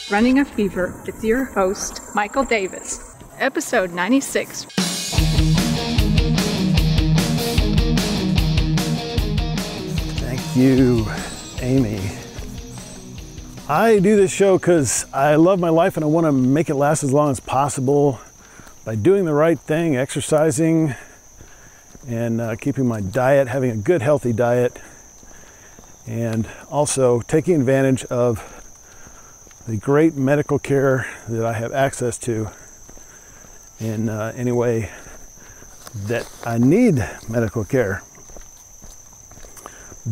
Running a Fever with your host, Michael Davis, episode 96. Thank you, Amy. I do this show because I love my life and I want to make it last as long as possible by doing the right thing, exercising, and keeping my diet, having a good, healthy diet, and also taking advantage of the great medical care that I have access to in any way that I need medical care.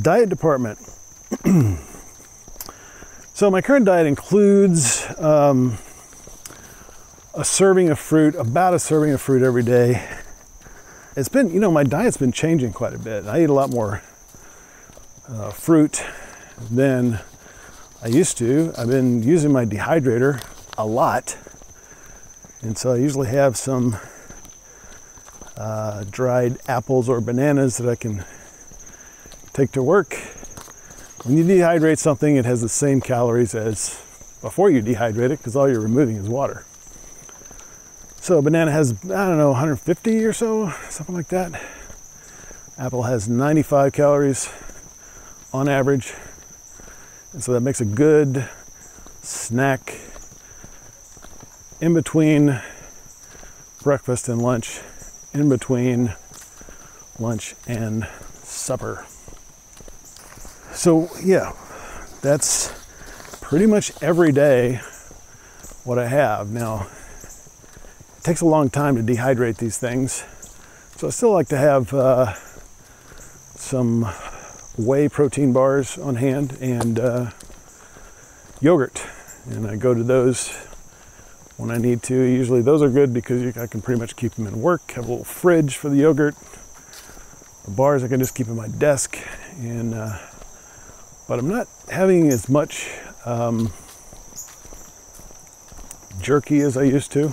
Diet department. So my current diet includes a serving of fruit, about a serving of fruit every day. It's been, my diet's been changing quite a bit. I eat a lot more fruit than I used to. I've been using my dehydrator a lot. And so I usually have some dried apples or bananas that I can take to work. When you dehydrate something, it has the same calories as before you dehydrate it because all you're removing is water. So a banana has, 150 or so, something like that. Apple has 95 calories on average. And so that makes a good snack in between breakfast and lunch, in between lunch and supper. So yeah, that's pretty much every day what I have. Now, it takes a long time to dehydrate these things. So I still like to have some whey protein bars on hand and yogurt. And I go to those when I need to. Usually those are good because I can pretty much keep them in work. Have a little fridge for the yogurt. The bars I can just keep in my desk. And but I'm not having as much jerky as I used to.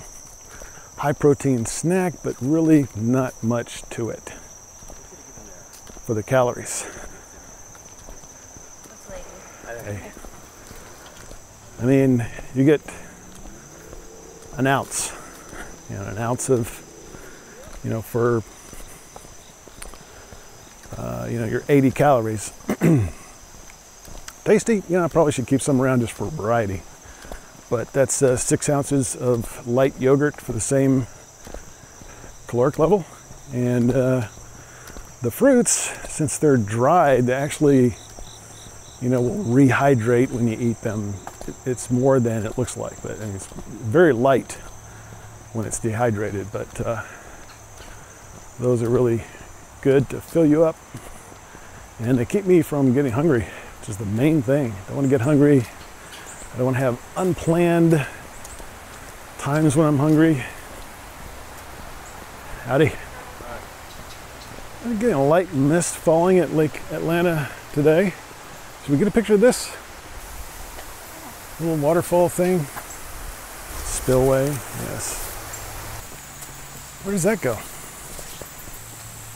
High protein snack, but really not much to it for the calories. Okay. I mean, you get an ounce of, for, your 80 calories. Tasty, I probably should keep some around just for variety. But that's 6 ounces of light yogurt for the same caloric level. And the fruits, since they're dried, they actually, will rehydrate when you eat them. It's more than it looks like, but it's very light when it's dehydrated. But those are really good to fill you up. And they keep me from getting hungry, which is the main thing. I don't want to get hungry. I don't want to have unplanned times when I'm hungry. Howdy. I'm getting a light mist falling at Lake Atlanta today. Should we get a picture of this? A little waterfall thing. Spillway, yes. Where does that go?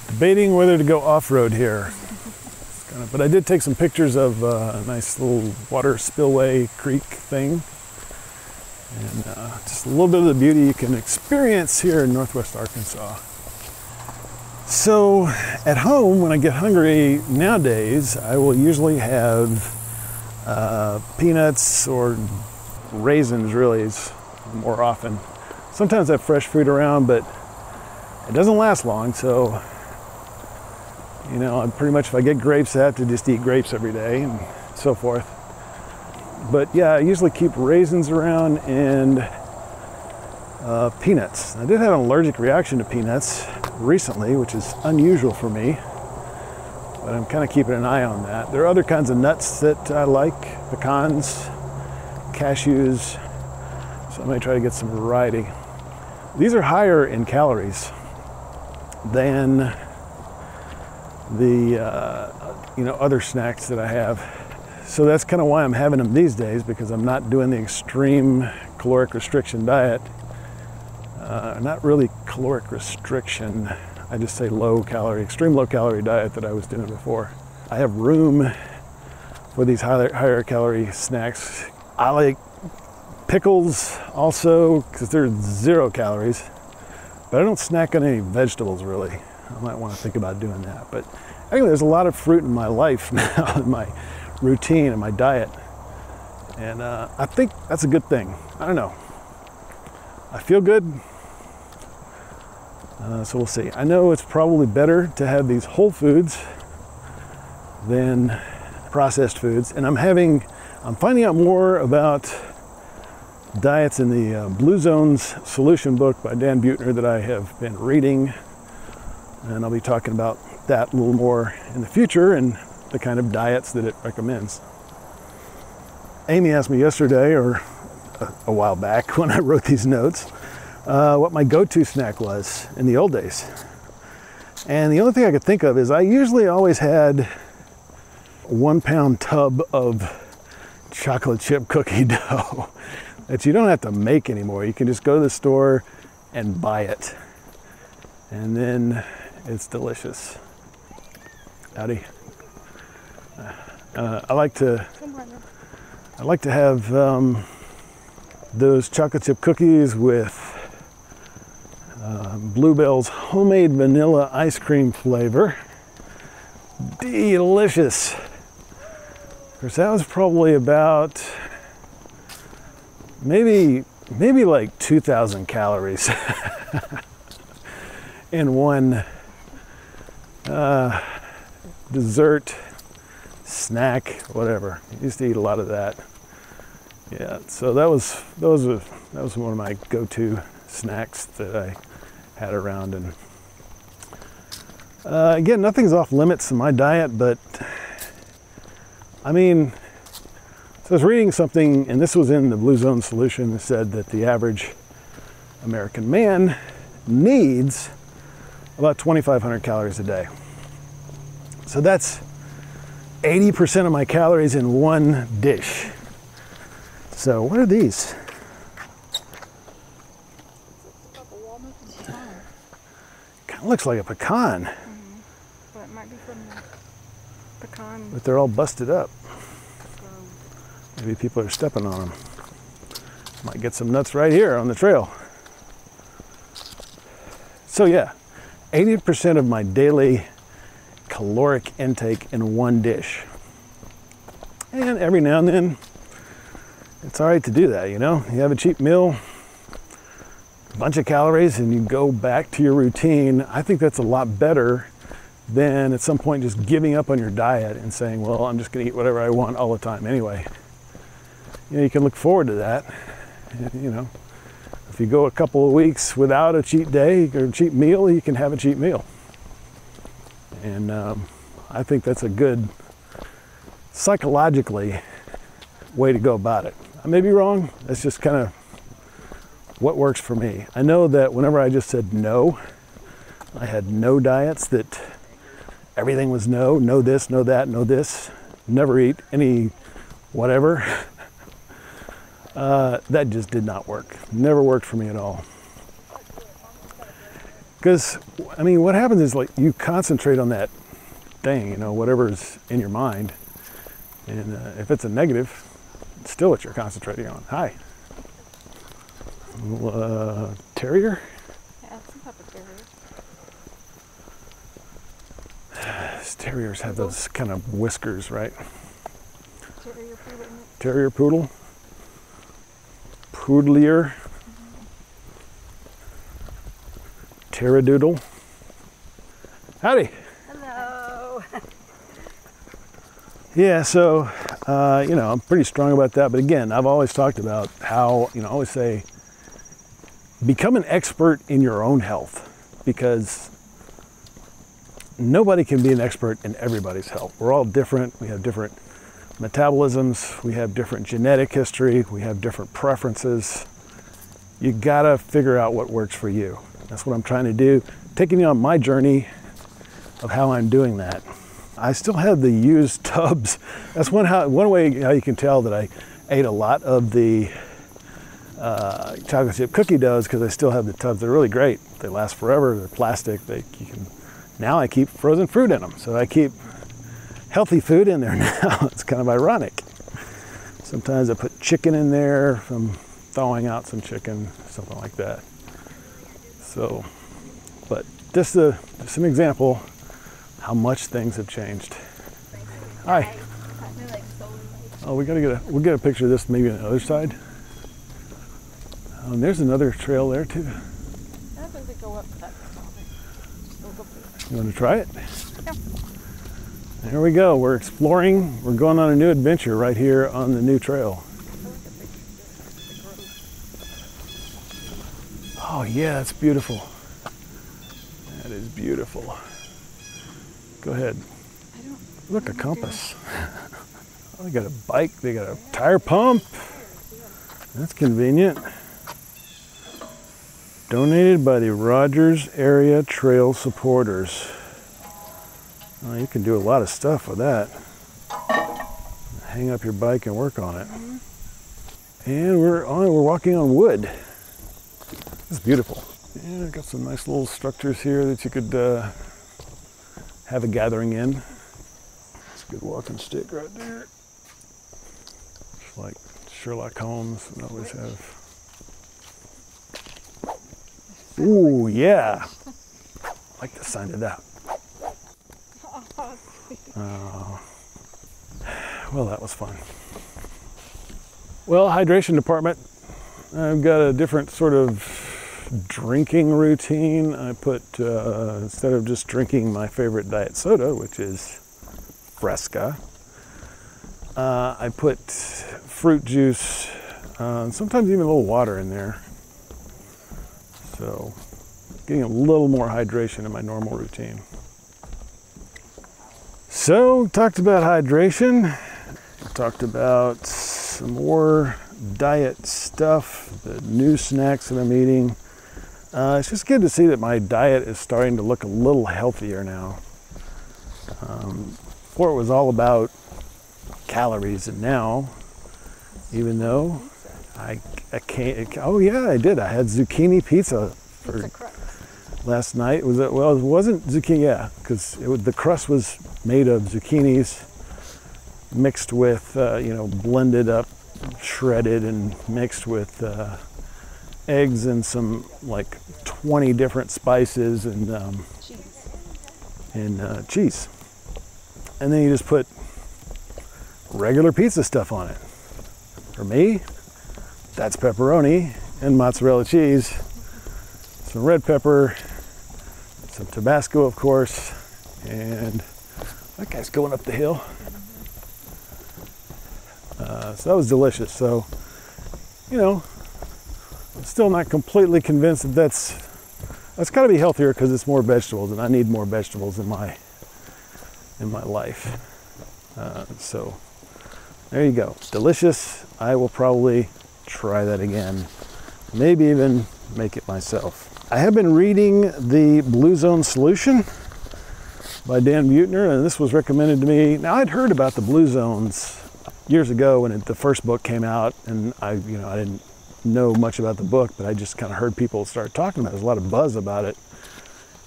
Debating whether to go off-road here. But I did take some pictures of a nice little water spillway creek thing. And just a little bit of the beauty you can experience here in Northwest Arkansas. So at home, when I get hungry nowadays, I will usually have peanuts or raisins, really, is more often. Sometimes I have fresh fruit around, but it doesn't last long, so I'm pretty much, if I get grapes, I have to just eat grapes every day and so forth. But yeah, I usually keep raisins around and peanuts. I did have an allergic reaction to peanuts recently, which is unusual for me, but I'm kind of keeping an eye on that. There are other kinds of nuts that I like, pecans, cashews, so I might try to get some variety. These are higher in calories than the other snacks that I have. So that's kind of why I'm having them these days, because I'm not doing the extreme caloric restriction diet. Not really caloric restriction, I just say low calorie, extreme low calorie diet that I was doing before. I have room for these higher calorie snacks. I like Pickles also, because they're 0 calories. But I don't snack on any vegetables really. I might want to think about doing that. But anyway, there's a lot of fruit in my life now, in my routine and my diet. And I think that's a good thing. I don't know. I feel good. So we'll see. I know it's probably better to have these whole foods than processed foods. And I'm finding out more about diets in the Blue Zones Solution book by Dan Buettner that I have been reading. And I'll be talking about that a little more in the future and the kind of diets that it recommends. Amy asked me yesterday, or a while back when I wrote these notes, what my go-to snack was in the old days. And the only thing I could think of is I usually always had a 1-pound tub of chocolate chip cookie dough that you don't have to make anymore. You can just go to the store and buy it. And then it's delicious. Howdy. I like to have those chocolate chip cookies with Bluebell's homemade vanilla ice cream flavor. Delicious. Of course, that was probably about maybe like 2,000 calories in one dessert, snack, whatever. I used to eat a lot of that. Yeah, so that was one of my go-to snacks that I had around. And again, nothing's off limits in my diet, but I mean, so I was reading something, and this was in the Blue Zone Solution, that said that the average American man needs about 2,500 calories a day. So that's 80% of my calories in one dish. So what are these? Kind of looks like a pecan. But it might be from the pecan. But they're all busted up. Maybe people are stepping on them. Might get some nuts right here on the trail. So yeah, 80% of my daily caloric intake in one dish. And every now and then, it's all right to do that, you know? You have a cheap meal, a bunch of calories, and you go back to your routine. I think that's a lot better than at some point just giving up on your diet and saying, well, I'm just gonna eat whatever I want all the time anyway. You know, you can look forward to that. You know, if you go a couple of weeks without a cheat day or a cheat meal, you can have a cheat meal. And I think that's a good, psychologically, way to go about it. I may be wrong. That's just kind of what works for me. I know that whenever I just said no, I had no diets, that everything was no this, no that, no this, never eat any whatever. That just did not work. Never worked for me at all. Because, I mean, what happens is, like, you concentrate on that thing, you know, whatever's in your mind. And if it's a negative, it's still what you're concentrating on. Hi. Terrier? Yeah, some type of terrier. These terriers have those kind of whiskers, right? Terrier poodle, isn't it? Terrier poodle. Poodlier. Pteradoodle. Howdy. Hello. Yeah, so, you know, I'm pretty strong about that. But again, I've always talked about how, you know, I always say, become an expert in your own health, because nobody can be an expert in everybody's health. We're all different. We have different metabolisms. We have different genetic history. We have different preferences. You gotta figure out what works for you. That's what I'm trying to do, taking you on my journey of how I'm doing that. I still have the used tubs. That's one way how you can tell that I ate a lot of the chocolate chip cookie doughs, because I still have the tubs. They're really great. They last forever. They're plastic. Now I keep frozen fruit in them, so I keep healthy food in there now. It's kind of ironic. Sometimes I put chicken in there from thawing out some chicken, something like that. So, but just an example how much things have changed. Hi. Oh, we'll get a picture of this maybe on the other side. And there's another trail there too. You want to try it? Yeah. There we go. We're exploring. We're going on a new adventure right here on the new trail. Oh yeah, that's beautiful. That is beautiful. Go ahead. Look, a compass. Oh, they got a bike. They got a tire pump. That's convenient. Donated by the Rogers Area Trail Supporters. Oh, you can do a lot of stuff with that. Hang up your bike and work on it. And we're walking on wood. It's beautiful. Yeah, got some nice little structures here that you could have a gathering in. It's a good walking stick right there. It's like Sherlock Holmes would always have. Ooh, yeah. I like the sound of that. Well, that was fun. Well, hydration department. I've got a different sort of drinking routine. I put, instead of just drinking my favorite diet soda, which is Fresca, I put fruit juice, sometimes even a little water in there. So, getting a little more hydration in my normal routine. So, talked about hydration, talked about some more diet stuff, the new snacks that I'm eating. It's just good to see that my diet is starting to look a little healthier now. Before it was all about calories, and now, even though I can't, oh yeah, I did. I had zucchini pizza for last night. It wasn't zucchini, yeah, because the crust was made of zucchinis mixed with, blended up, shredded and mixed with eggs and some like 20 different spices and cheese. And then you just put regular pizza stuff on it. For me, that's pepperoni and mozzarella cheese, some red pepper, some Tabasco, of course, and that guy's going up the hill. So that was delicious. So, I'm still not completely convinced that that's got to be healthier because it's more vegetables, and I need more vegetables in my life. So there you go. Delicious. I will probably try that again. Maybe even make it myself. I have been reading The Blue Zone Solution by Dan Buettner, and this was recommended to me. Now, I'd heard about the Blue Zones years ago when the first book came out, and I didn't know much about the book, but I just kind of heard people start talking about it. There's a lot of buzz about it.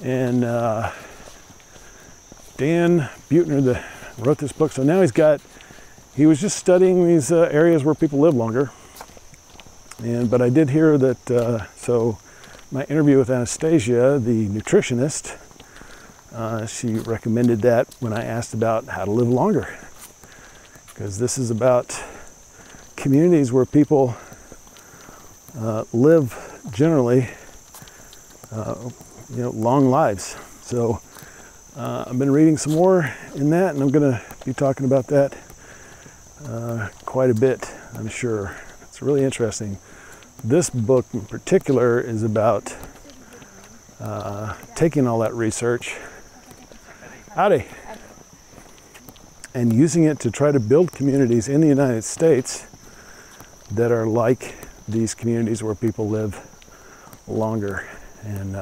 And Dan Buettner wrote this book, so now he was just studying these areas where people live longer. But I did hear that, so my interview with Anastasia, the nutritionist, she recommended that when I asked about how to live longer. Because this is about communities where people live generally, long lives. So I've been reading some more in that, and I'm going to be talking about that quite a bit, I'm sure. It's really interesting. This book in particular is about taking all that research, howdy, and using it to try to build communities in the United States that are like these communities where people live longer. And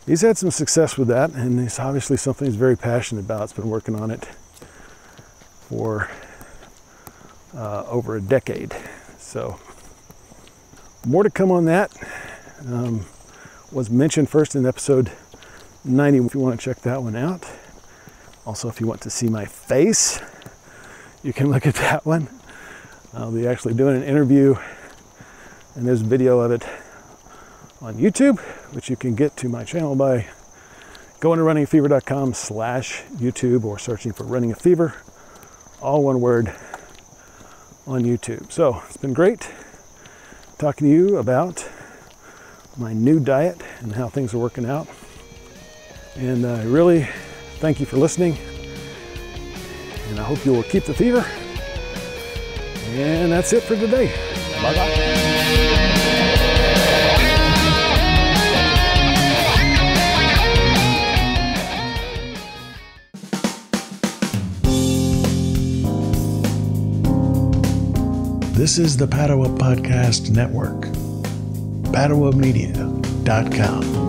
he's had some success with that, and it's obviously something he's very passionate about. He's been working on it for over a decade. So more to come on that. Was mentioned first in episode 90 if you want to check that one out. Also, if you want to see my face, you can look at that one. I'll be actually doing an interview And there's a video of it on YouTube, which you can get to my channel by going to runningafever.com/YouTube or searching for Running a Fever, all one word, on YouTube. So it's been great talking to you about my new diet and how things are working out. And I really thank you for listening. And I hope you will keep the fever. And that's it for today. Bye-bye. This is the Padua Podcast Network. PaduaMedia.com.